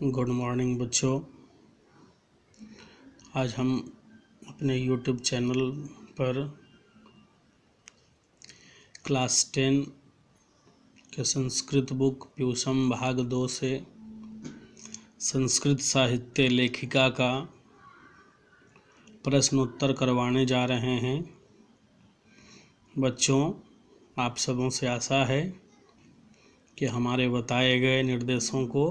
Good morning बच्चों। आज हम अपने यूट्यूब चैनल पर क्लास 10 के संस्कृत बुक प्यूषम भाग 2 से संस्कृत साहित्य लेखिका का प्रश्न उत्तर करवाने जा रहे हैं। बच्चों, आप सबों से आशा है कि हमारे बताए गए निर्देशों को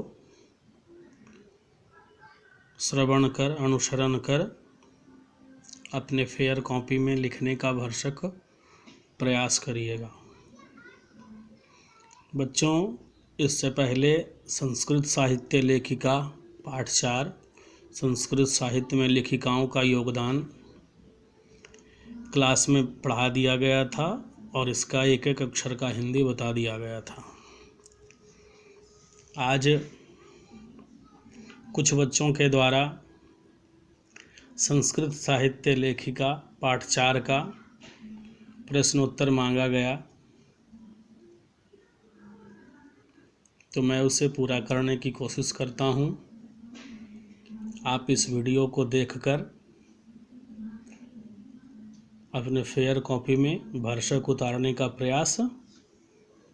श्रवण कर, अनुसरण कर अपने फेयर कॉपी में लिखने का भरसक प्रयास करिएगा। बच्चों, इससे पहले संस्कृत साहित्य लेखिका पाठ 4 संस्कृत साहित्य में लेखिकाओं का योगदान क्लास में पढ़ा दिया गया था और इसका एक एक अक्षर का हिंदी बता दिया गया था। आज कुछ बच्चों के द्वारा संस्कृत साहित्य लेखिका पाठ 4 का प्रश्न उत्तर मांगा गया, तो मैं उसे पूरा करने की कोशिश करता हूँ। आप इस वीडियो को देखकर अपने फेयर कॉपी में भरसक उतारने का प्रयास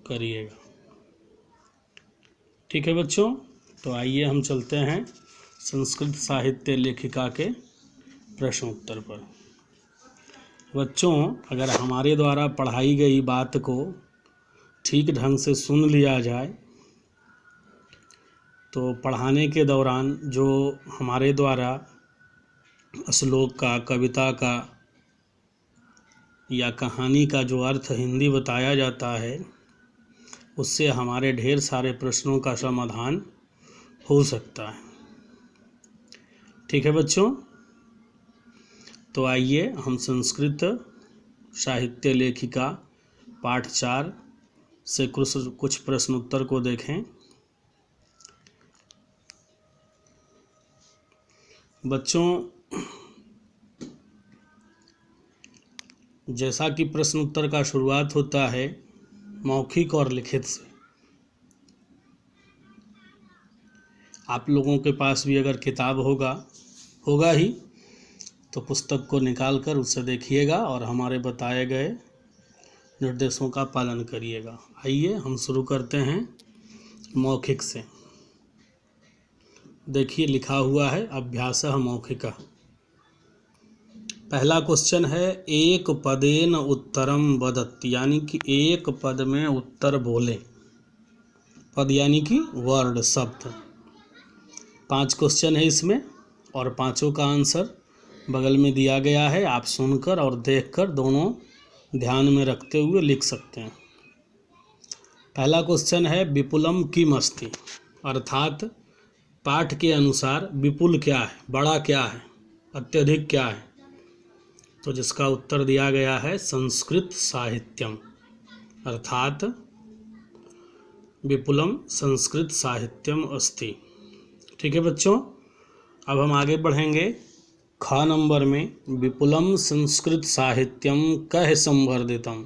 करिएगा। ठीक है बच्चों, तो आइए हम चलते हैं संस्कृत साहित्य लेखिका के प्रश्न उत्तर पर। बच्चों, अगर हमारे द्वारा पढ़ाई गई बात को ठीक ढंग से सुन लिया जाए तो पढ़ाने के दौरान जो हमारे द्वारा श्लोक का, कविता का या कहानी का जो अर्थ हिंदी बताया जाता है, उससे हमारे ढेर सारे प्रश्नों का समाधान हो सकता है। ठीक है बच्चों, तो आइए हम संस्कृत साहित्य लेखिका पाठ 4 से कुछ प्रश्न उत्तर को देखें। बच्चों, जैसा कि प्रश्न उत्तर का शुरुआत होता है मौखिक और लिखित से, आप लोगों के पास भी अगर किताब होगा ही तो पुस्तक को निकाल कर उससे देखिएगा और हमारे बताए गए निर्देशों का पालन करिएगा। आइए हम शुरू करते हैं मौखिक से। देखिए लिखा हुआ है अभ्यासः मौखिकः। पहला क्वेश्चन है एक पदेन उत्तरम वदत्, यानी कि एक पद में उत्तर बोले। पद यानी कि वर्ड, शब्द। 5 क्वेश्चन है इसमें और पांचों का आंसर बगल में दिया गया है। आप सुनकर और देखकर दोनों ध्यान में रखते हुए लिख सकते हैं। पहला क्वेश्चन है विपुलम किम अस्ति, अर्थात पाठ के अनुसार विपुल क्या है, बड़ा क्या है, अत्यधिक क्या है। तो जिसका उत्तर दिया गया है संस्कृत साहित्यम, अर्थात विपुलम संस्कृत साहित्यम अस्ति। ठीक है बच्चों, अब हम आगे बढ़ेंगे। ख नंबर में विपुलम संस्कृत साहित्यम कह संवर्धितम,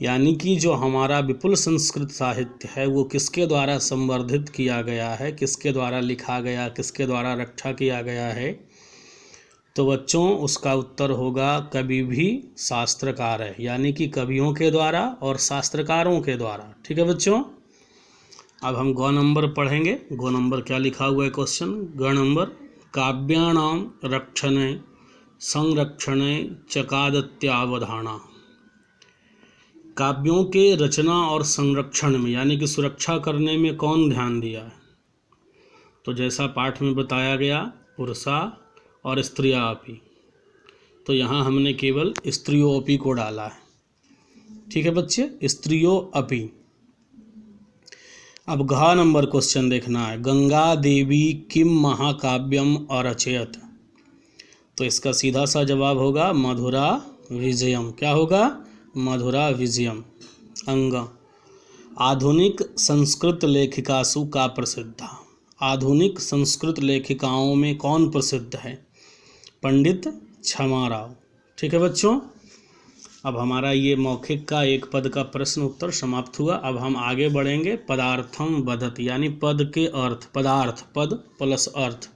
यानी कि जो हमारा विपुल संस्कृत साहित्य है वो किसके द्वारा संवर्धित किया गया है, किसके द्वारा लिखा गया, किसके द्वारा रक्षा किया गया है। तो बच्चों उसका उत्तर होगा कवि भी शास्त्रकार है, यानी कि कवियों के द्वारा और शास्त्रकारों के द्वारा। ठीक है बच्चों, अब हम ग नंबर पढ़ेंगे। ग नंबर क्या लिखा हुआ है क्वेश्चन, ग नंबर काव्याणाम रक्षणे संरक्षणे चकादत्यावधाना। काव्यों के रचना और संरक्षण में यानी कि सुरक्षा करने में कौन ध्यान दिया है। तो जैसा पाठ में बताया गया पुरुषा और स्त्रिया अपि, तो यहाँ हमने केवल स्त्रियों अपि को डाला है। ठीक है बच्चे, स्त्रियों अपि। अब घ नंबर क्वेश्चन देखना है, गंगा देवी किम महाकाव्यम अरचयत। तो इसका सीधा सा जवाब होगा मधुरा विजयम। क्या होगा, मधुरा विजयम। अंग आधुनिक संस्कृत लेखिकासु का प्रसिद्ध। आधुनिक संस्कृत लेखिकाओं में कौन प्रसिद्ध है, पंडित क्षमा राव। ठीक है बच्चों, अब हमारा ये मौखिक का एक पद का प्रश्न उत्तर समाप्त हुआ। अब हम आगे बढ़ेंगे पदार्थम वदत, यानी पद के अर्थ। पदार्थ, पद प्लस अर्थ।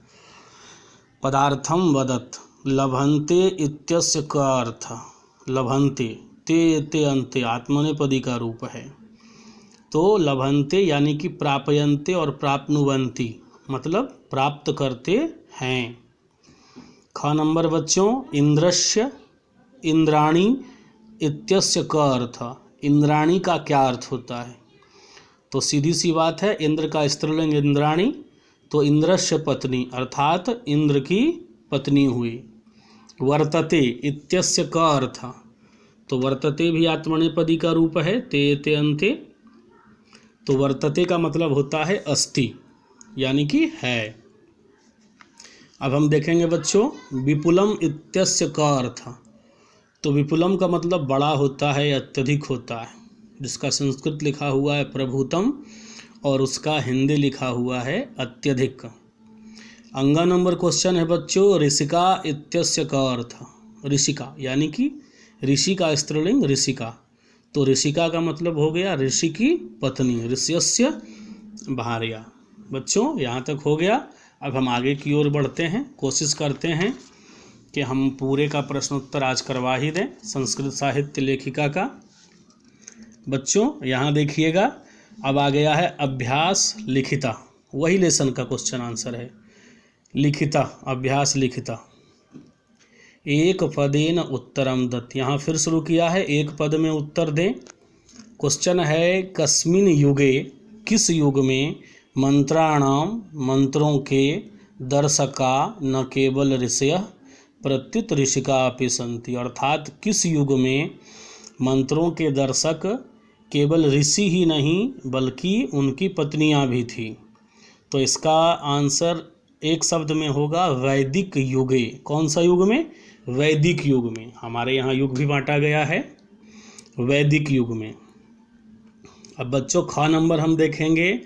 पदार्थम वदत। लभन्ते इत्यस्य का अर्थ, लभन्ते ते अन्ते आत्मनेपदी का रूप है। तो लभन्ते यानी कि प्रापयन्ते और प्राप्नुवन्ति, मतलब प्राप्त करते हैं। ख नंबर बच्चों, इंद्रस्य इंद्राणी इत्यस्य का अर्थ, इंद्राणी का क्या अर्थ होता है? तो सीधी सी बात है, इंद्र का स्त्रीलिंग इंद्राणी, तो इंद्रस्य पत्नी अर्थात इंद्र की पत्नी हुई। वर्तते इत्यस्य का अर्थ, तो वर्तते भी आत्मनेपदी का रूप है, ते अन्ते। तो वर्तते का मतलब होता है अस्ति, यानी कि है। अब हम देखेंगे बच्चों विपुलम इत्यस्य का अर्थ। तो विपुलम का मतलब बड़ा होता है, अत्यधिक होता है, जिसका संस्कृत लिखा हुआ है प्रभुतम और उसका हिंदी लिखा हुआ है अत्यधिक। अंगा नंबर क्वेश्चन है बच्चों ऋषिका इत्यस्य का अर्थ। ऋषिका यानी कि ऋषि का स्त्रीलिंग ऋषिका, तो ऋषिका का मतलब हो गया ऋषि की पत्नी, ऋष्यस्य भार्या। बच्चों यहाँ तक हो गया। अब हम आगे की ओर बढ़ते हैं, कोशिश करते हैं कि हम पूरे का प्रश्न उत्तर आज करवा ही दें संस्कृत साहित्य लेखिका का। बच्चों यहाँ देखिएगा, अब आ गया है अभ्यास लिखिता, वही लेसन का क्वेश्चन आंसर है। लिखिता, अभ्यास लिखिता। एक पदेन उत्तरम दत्त, यहाँ फिर शुरू किया है, एक पद में उत्तर दें। क्वेश्चन है कस्मिन युगे, किस युग में मंत्राणाम मंत्रों के दर्शका न केवल ऋषय प्रत्युत ऋषिका अपि सन्ति, अर्थात किस युग में मंत्रों के दर्शक केवल ऋषि ही नहीं बल्कि उनकी पत्नियां भी थी। तो इसका आंसर एक शब्द में होगा वैदिक युगे। कौन सा युग में? वैदिक युग में। हमारे यहाँ युग भी बांटा गया है, वैदिक युग में। अब बच्चों ख नंबर हम देखेंगे,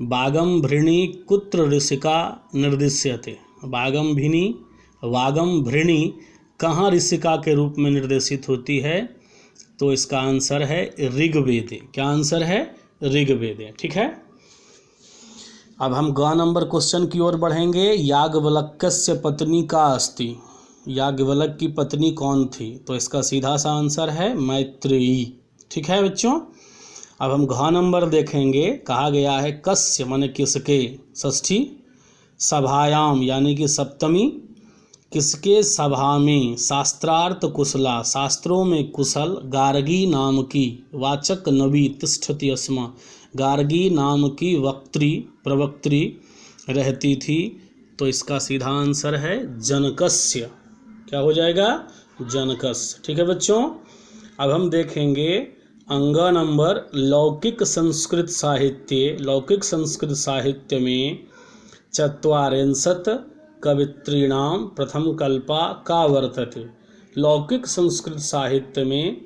बागम भृणी कुत्र ऋषिका निर्दिश्यते। बागम भिनी, वागम भृणी कहाँ ऋषिका के रूप में निर्देशित होती है? तो इसका आंसर है ऋग्वेदे। क्या आंसर है? ऋग्वेदे। ठीक है। अब हम ग नंबर क्वेश्चन की ओर बढ़ेंगे। याज्ञवल्क्यस्य पत्नी का अस्ति, याज्ञवल्क्य की पत्नी कौन थी? तो इसका सीधा सा आंसर है मैत्रेयी। ठीक है बच्चों। अब हम घ नंबर देखेंगे, कहा गया है कस्य माने किसके, षष्ठी सभायाम यानी कि सप्तमी, किसके सभा में, शास्त्रार्थ कुशला शास्त्रों में कुशल, गार्गी नाम की वाचक नवी तिष्ठति अस्मा, गार्गी नाम की वक्त्री प्रवक्त्री रहती थी। तो इसका सीधा आंसर है जनकस्य। क्या हो जाएगा? जनकस्य। ठीक है बच्चों। अब हम देखेंगे अंग नंबर लौकिक संस्कृत साहित्य। लौकिक संस्कृत साहित्य में चत्वारिंशत् कवित्रीणाम प्रथम कल्पा का वर्तते। लौकिक संस्कृत साहित्य में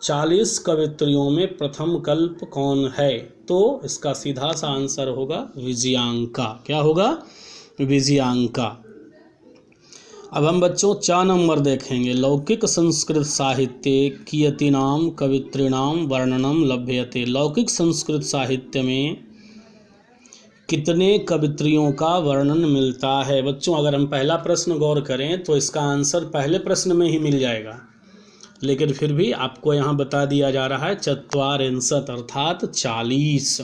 40 कवित्रियों में प्रथम कल्प कौन है? तो इसका सीधा सा आंसर होगा विजयांका। क्या होगा? विजयांका। अब हम बच्चों 4 नंबर देखेंगे, लौकिक संस्कृत साहित्य कियतीनाम कवित्रीणाम वर्णनम लभ्यते। लौकिक संस्कृत साहित्य में कितने कवित्रियों का वर्णन मिलता है? बच्चों अगर हम पहला प्रश्न गौर करें तो इसका आंसर पहले प्रश्न में ही मिल जाएगा, लेकिन फिर भी आपको यहाँ बता दिया जा रहा है चत्वारिंशत् अर्थात 40।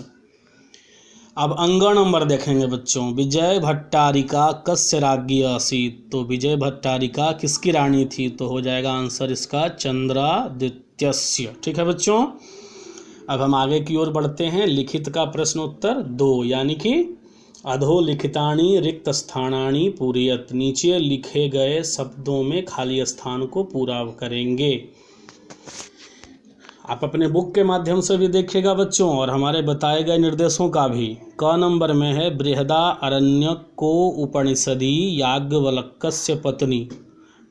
अब अंग नंबर देखेंगे बच्चों, विजय भट्टारिका कस्य राज्ञी आसीत्। तो विजय भट्टारिका किसकी रानी थी? तो हो जाएगा आंसर इसका चंद्रादित्यस्य। ठीक है बच्चों। अब हम आगे की ओर बढ़ते हैं। लिखित का प्रश्न उत्तर 2, यानी कि अधो लिखितानि रिक्त स्थानानि पूरयत, नीचे लिखे गए शब्दों में खाली स्थान को पूरा करेंगे। आप अपने बुक के माध्यम से भी देखिएगा बच्चों, और हमारे बताए गए निर्देशों का भी। क नंबर में है बृहदा अरण्यको उपनिषदि याज्ञवल्क्यस्य पत्नी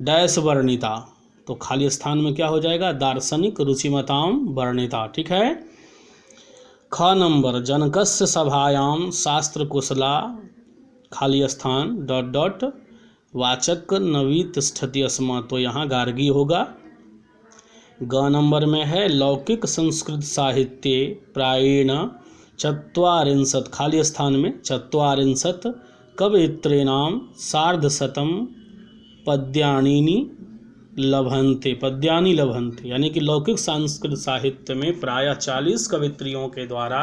डैश वर्णिता। तो खाली स्थान में क्या हो जाएगा? दार्शनिक रुचिमताम वर्णिता। ठीक है। ख नंबर जनकस्य सभायाम शास्त्र कुशला खाली स्थान ... वाचक नवी तिष्ठति अस्मा। तो यहाँ गार्गी होगा। ग नंबर में है लौकिक संस्कृत साहित्ये प्रायेण चत्वारिंशत्, खाली स्थान में चत्वारिंशत् कवयित्रीणां सार्धशतं पद्यानि लभन्ते, पद्यानि लभन्ते, यानी कि लौकिक संस्कृत साहित्य में प्रायः 40 कवित्रियों के द्वारा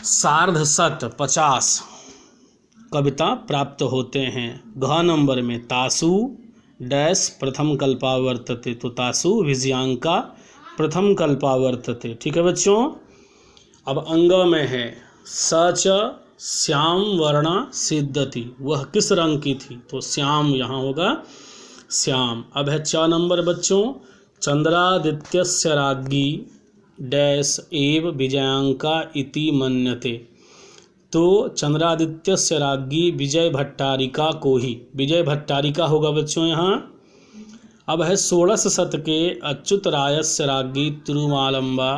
सार्धशत 50 कविता प्राप्त होते हैं। घ नंबर में तासु डैश प्रथम कल्पा वर्तते, तो तासु विजयांका प्रथम कल्पा वर्तते। ठीक है बच्चों। अब अंग में है सच श्याम वर्णा सिद्धति, वह किस रंग की थी, तो श्याम यहाँ होगा श्याम। अब है च नंबर बच्चों, चंद्रादित्यस्य राज्ञी डैश एव विजयांका इति मन्यते, तो चंद्रादित्यस्य राज्ञी विजय भट्टारिका को ही, विजय भट्टारिका होगा बच्चों यहाँ। अब है 16 शतके अच्युत रायस्य राज्ञी तिरुमालंबा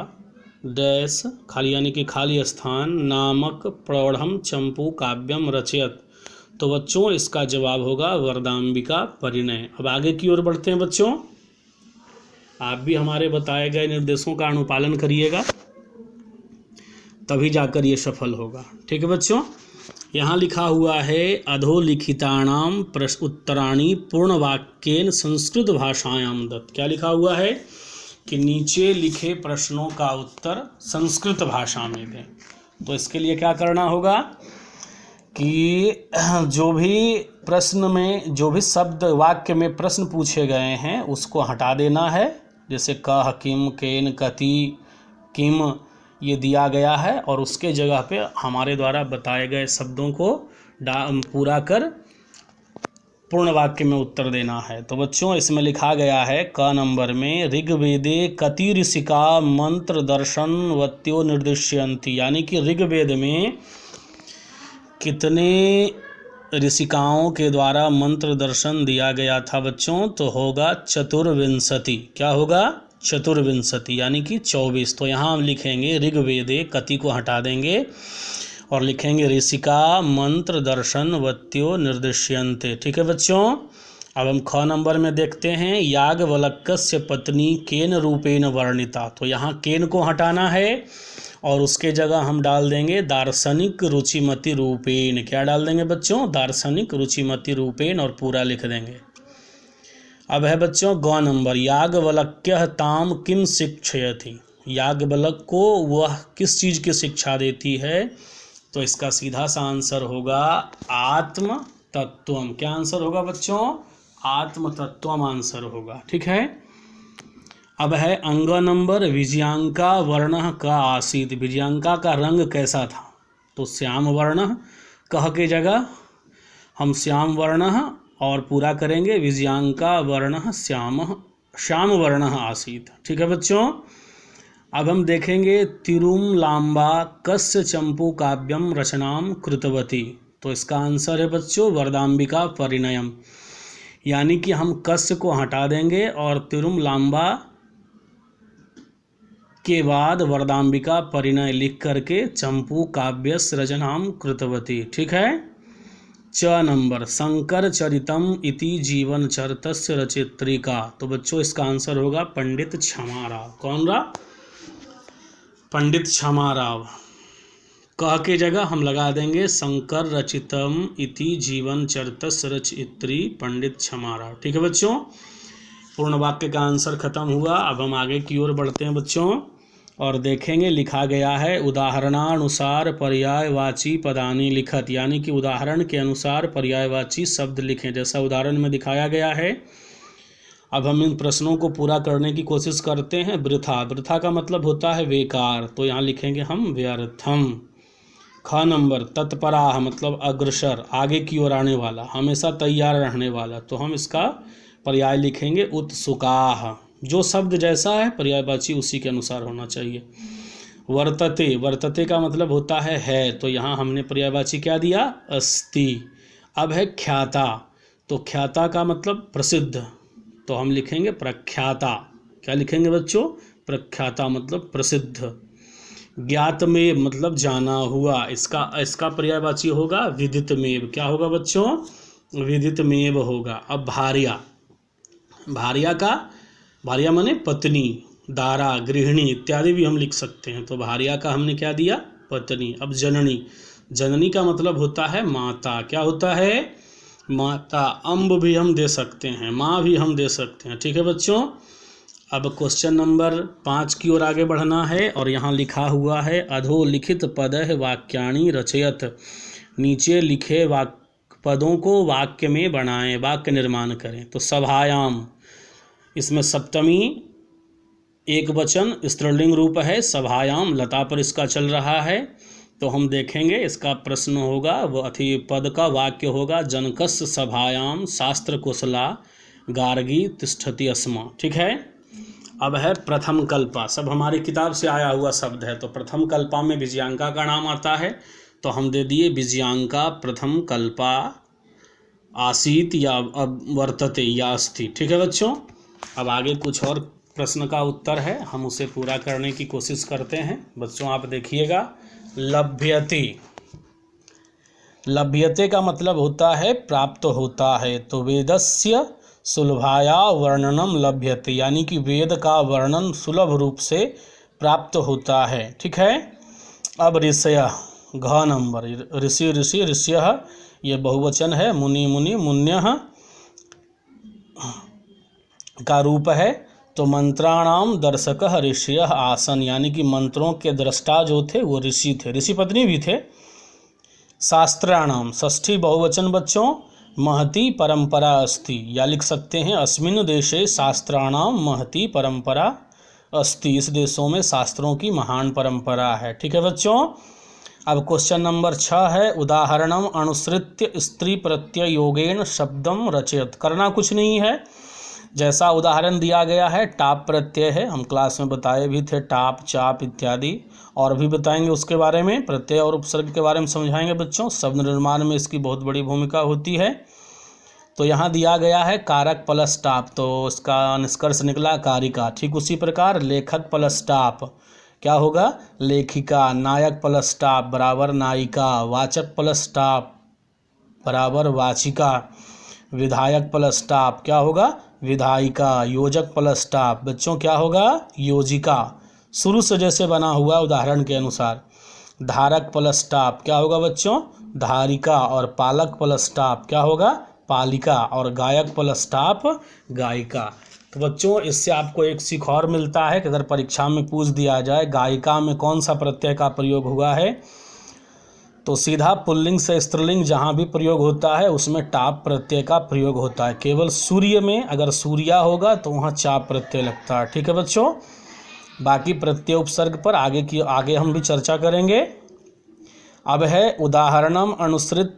डैश खाली यानी कि खाली स्थान नामक प्रौढ़म चंपू काव्यम रचयत, तो बच्चों इसका जवाब होगा वरदाम्बिका परिणय। अब आगे की ओर बढ़ते हैं बच्चों, आप भी हमारे बताए गए निर्देशों का अनुपालन करिएगा, तभी जाकर ये सफल होगा। ठीक है बच्चों। यहाँ लिखा हुआ है अधोलिखितानाम प्रश्न उत्तराणि पूर्ण वाक्येन संस्कृत भाषायाम दत्त। क्या लिखा हुआ है कि नीचे लिखे प्रश्नों का उत्तर संस्कृत भाषा में दें। तो इसके लिए क्या करना होगा कि जो भी प्रश्न में जो भी शब्द वाक्य में प्रश्न पूछे गए हैं उसको हटा देना है। जैसे कह किम केन कति किम ये दिया गया है, और उसके जगह पे हमारे द्वारा बताए गए शब्दों को पूरा कर पूर्ण वाक्य में उत्तर देना है। तो बच्चों इसमें लिखा गया है क नंबर में ऋग्वेदे कति ऋषिका मंत्र दर्शन वत्यो निर्दिश्यन्ति, यानी कि ऋग्वेद में कितने ऋषिकाओं के द्वारा मंत्र दर्शन दिया गया था बच्चों, तो होगा चतुर्विंशति। क्या होगा? चतुर्विंशति, यानी कि 24। तो यहाँ हम लिखेंगे ऋग्वेदे कति को हटा देंगे और लिखेंगे ऋषिका मंत्र दर्शन वत्यो निर्दिश्यन्ते। ठीक है बच्चों। अब हम ख नंबर में देखते हैं याज्ञवल्क्यस्य पत्नी केन रूपेण वर्णिता, तो यहाँ केन को हटाना है और उसके जगह हम डाल देंगे दार्शनिक रुचिमति रूपेण। क्या डाल देंगे बच्चों? दार्शनिक रुचिमति रूपेण, और पूरा लिख देंगे। अब है बच्चों ग नंबर याज्ञवल्क्यः ताम किम शिक्षयति, याज्ञवल्क्य को वह किस चीज़ की शिक्षा देती है, तो इसका सीधा सा आंसर होगा आत्म तत्वम। क्या आंसर होगा बच्चों? आत्म तत्वम आंसर होगा। ठीक है। अब है अंग नंबर विजयांका वर्ण का आसीत, विजयांका का रंग कैसा था, तो श्याम वर्ण। कह के जगह हम श्याम वर्ण और पूरा करेंगे विजयांका वर्ण श्याम वर्ण आसीत। ठीक है बच्चों। अब हम देखेंगे तिरुमलांबा कस्य चंपू काव्यम रचनाम कृतवती, तो इसका आंसर है बच्चों वरदाम्बिका परिणयम, यानी कि हम कस्य को हटा देंगे और तिरुमलांबा के बाद वरदाम्बिका परिणय लिख करके चंपू काव्यस्य रचनाम कृतवती। ठीक है। च नंबर शंकर चरितम इति जीवन चरितस्य रचित्रिका, तो बच्चों इसका आंसर होगा पंडित क्षमाराव। कौन रहा? पंडित क्षमाराव। कह के जगह हम लगा देंगे शंकर रचितम इति जीवन चरितस्य रचित्री पंडित क्षमाराव। ठीक है बच्चों। पूर्ण वाक्य का आंसर खत्म हुआ। अब हम आगे की ओर बढ़ते हैं बच्चों और देखेंगे लिखा गया है उदाहरणानुसार पर्यायवाची पदानि लिखत, यानी कि उदाहरण के अनुसार पर्यायवाची शब्द लिखें जैसा उदाहरण में दिखाया गया है। अब हम इन प्रश्नों को पूरा करने की कोशिश करते हैं। वृथा, वृथा का मतलब होता है बेकार, तो यहाँ लिखेंगे हम व्यर्थम। ख नंबर तत्पराह मतलब अग्रसर, आगे की ओर आने वाला, हमेशा तैयार रहने वाला, तो हम इसका पर्याय लिखेंगे उत्सुकाह। जो शब्द जैसा है पर्यायवाची उसी के अनुसार होना चाहिए। वर्तते, वर्तते का मतलब होता है, तो यहाँ हमने पर्यायवाची क्या दिया? अस्ति। अब है ख्याता, तो ख्याता का मतलब प्रसिद्ध, तो हम लिखेंगे प्रख्याता। क्या लिखेंगे बच्चों? प्रख्याता मतलब प्रसिद्ध। ज्ञातमेव मतलब जाना हुआ, इसका पर्यायवाची होगा विदितमेव। क्या होगा बच्चों? विदितमेव होगा। अब भार्या, भार्या का भार्या माने पत्नी, दारा, गृहिणी इत्यादि भी हम लिख सकते हैं। तो भार्या का हमने क्या दिया, पत्नी। अब जननी, जननी का मतलब होता है माता। क्या होता है, माता। अम्ब भी हम दे सकते हैं, माँ भी हम दे सकते हैं। ठीक है बच्चों। अब क्वेश्चन नंबर 5 की ओर आगे बढ़ना है और यहाँ लिखा हुआ है अधोलिखित पदः वाक्यानि रचयत। नीचे लिखे पदों को वाक्य में बनाएं, वाक्य निर्माण करें। तो सभायाम, इसमें सप्तमी एक वचन स्त्रीलिंग रूप है, सभायाम, लता पर इसका चल रहा है। तो हम देखेंगे इसका प्रश्न होगा, वो अथी पद का वाक्य होगा जनकस्य सभायाम शास्त्र कुशला गार्गी तिष्ठति स्म। ठीक है। अब है प्रथम कल्पा, सब हमारी किताब से आया हुआ शब्द है। तो प्रथम कल्पा में विजयांका का नाम आता है, तो हम दे दिए विजयांका प्रथम कल्पा आसीत या अब वर्तते या अस्ति। ठीक है बच्चों। अब आगे कुछ और प्रश्न का उत्तर है, हम उसे पूरा करने की कोशिश करते हैं। बच्चों आप देखिएगा, लभ्यते, लभ्यते का मतलब होता है प्राप्त होता है। तो वेदस्य सुलभाया वर्णनम लभ्यते, यानी कि वेद का वर्णन सुलभ रूप से प्राप्त होता है। ठीक है। अब ऋषय, घ नंबर, ऋषि ऋषि ऋष्यः, ये बहुवचन है। मुनि मुनि मुन्यः का रूप है। तो मंत्राणाम दर्शकः ऋषयः आसन, यानी कि मंत्रों के दृष्टा जो थे वो ऋषि थे, ऋषि पत्नी भी थे। शास्त्राणाम, षष्ठी बहुवचन बच्चों, महती परंपरा अस्ति, या लिख सकते हैं अस्मिन् देशे शास्त्राणाम महती परंपरा अस्ति, इस देशों में शास्त्रों की महान परंपरा है। ठीक है बच्चों। अब क्वेश्चन नंबर 6 है उदाहरणम अनुसृत्य स्त्री प्रत्यय योगेन शब्दम रचयत। करना कुछ नहीं है, जैसा उदाहरण दिया गया है टाप प्रत्यय है, हम क्लास में बताए भी थे, टाप चाप इत्यादि, और भी बताएंगे उसके बारे में, प्रत्यय और उपसर्ग के बारे में समझाएंगे बच्चों। शब्द निर्माण में इसकी बहुत बड़ी भूमिका होती है। तो यहाँ दिया गया है कारक प्लस टाप, तो इसका निष्कर्ष निकला कारिका। ठीक उसी प्रकार लेखक प्लस टाप क्या होगा, लेखिका। नायक प्लस टाप बराबर नायिका। वाचक प्लस टाप बराबर वाचिका। विधायक प्लस टाप क्या होगा, विधायिका। योजक प्लस टाप बच्चों क्या होगा, योजिका। शुरू से जैसे बना हुआ उदाहरण के अनुसार। धारक प्लस टाप क्या होगा बच्चों, धारिका। और पालक प्लस टाप क्या होगा, पालिका। और गायक प्लस टाप गायिका। तो बच्चों इससे आपको एक सीख और मिलता है कि अगर परीक्षा में पूछ दिया जाए गायिका में कौन सा प्रत्यय का प्रयोग हुआ है, तो सीधा पुल्लिंग से स्त्रीलिंग जहाँ भी प्रयोग होता है उसमें टाप प्रत्यय का प्रयोग होता है। केवल सूर्य में अगर सूर्या होगा तो वहाँ चाप प्रत्यय लगता है। ठीक है बच्चों। बाकी प्रत्यय उपसर्ग पर आगे हम भी चर्चा करेंगे। अब है उदाहरणम अनुसृत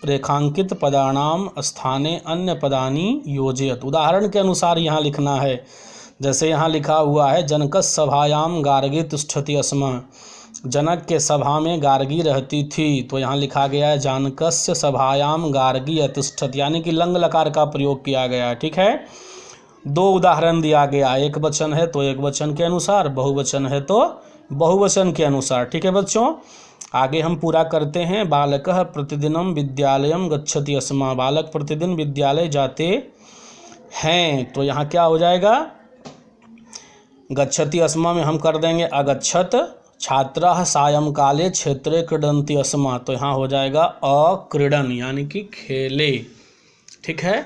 रेखांकित पदानाम स्थाने अन्य पदानी योजयत। उदाहरण के अनुसार यहाँ लिखना है। जैसे यहाँ लिखा हुआ है जनकस सभायाम गार्गी तिष्ठति स्म, जनक के सभा में गार्गी रहती थी। तो यहाँ लिखा गया है जानकस्य सभायाम गार्गी अतिष्ठत, यानी कि लंग लकार का प्रयोग किया गया है। ठीक है। 2 उदाहरण दिया गया, एक वचन है तो एक वचन के अनुसार, बहुवचन है तो बहुवचन के अनुसार। ठीक है बच्चों। आगे हम पूरा करते हैं। बालकः प्रतिदिनम विद्यालयम गच्छति स्म, बालक प्रतिदिन विद्यालय जाते हैं। तो यहाँ क्या हो जाएगा, गच्छति स्म में हम कर देंगे अगच्छत। छात्रः सायंकाले क्षेत्रे क्रीडन्ति स्म, तो यहाँ हो जाएगा अक्रीडन, यानी कि खेले। ठीक है।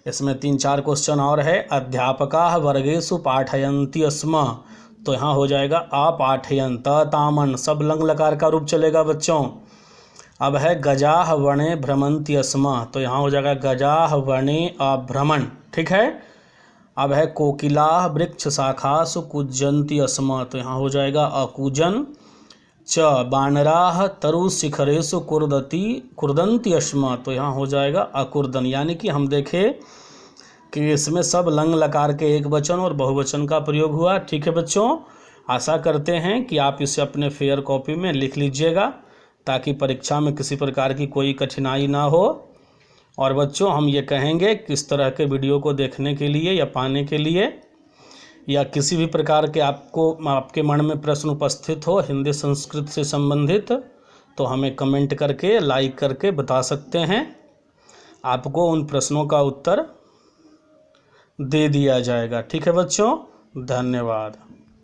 इसमें 3-4 क्वेश्चन और है। अध्यापकाः वर्गेषु पाठयन्ति स्म, तो यहाँ हो जाएगा अपाठयन्। तामन सब लंग लकार का रूप चलेगा बच्चों। अब है गजाः वने भ्रमन्ति स्म, तो यहाँ हो जाएगा गजाः वने अभ्रमण। ठीक है। अब है कोकिलाः वृक्ष शाखासु कूजन्ति स्म, तो यहाँ हो जाएगा अकूजन। च बानराः तरु शिखरेषु कुर्दन्ति स्म, तो यहाँ हो जाएगा अकुर्दन। यानी कि हम देखें कि इसमें सब लंग लकार के एक वचन और बहुवचन का प्रयोग हुआ। ठीक है बच्चों। आशा करते हैं कि आप इसे अपने फेयर कॉपी में लिख लीजिएगा ताकि परीक्षा में किसी प्रकार की कोई कठिनाई ना हो। और बच्चों हम ये कहेंगे किस तरह के वीडियो को देखने के लिए या पाने के लिए, या किसी भी प्रकार के आपके मन में प्रश्न उपस्थित हो हिंदी संस्कृत से संबंधित, तो हमें कमेंट करके लाइक करके बता सकते हैं। आपको उन प्रश्नों का उत्तर दे दिया जाएगा। ठीक है बच्चों, धन्यवाद।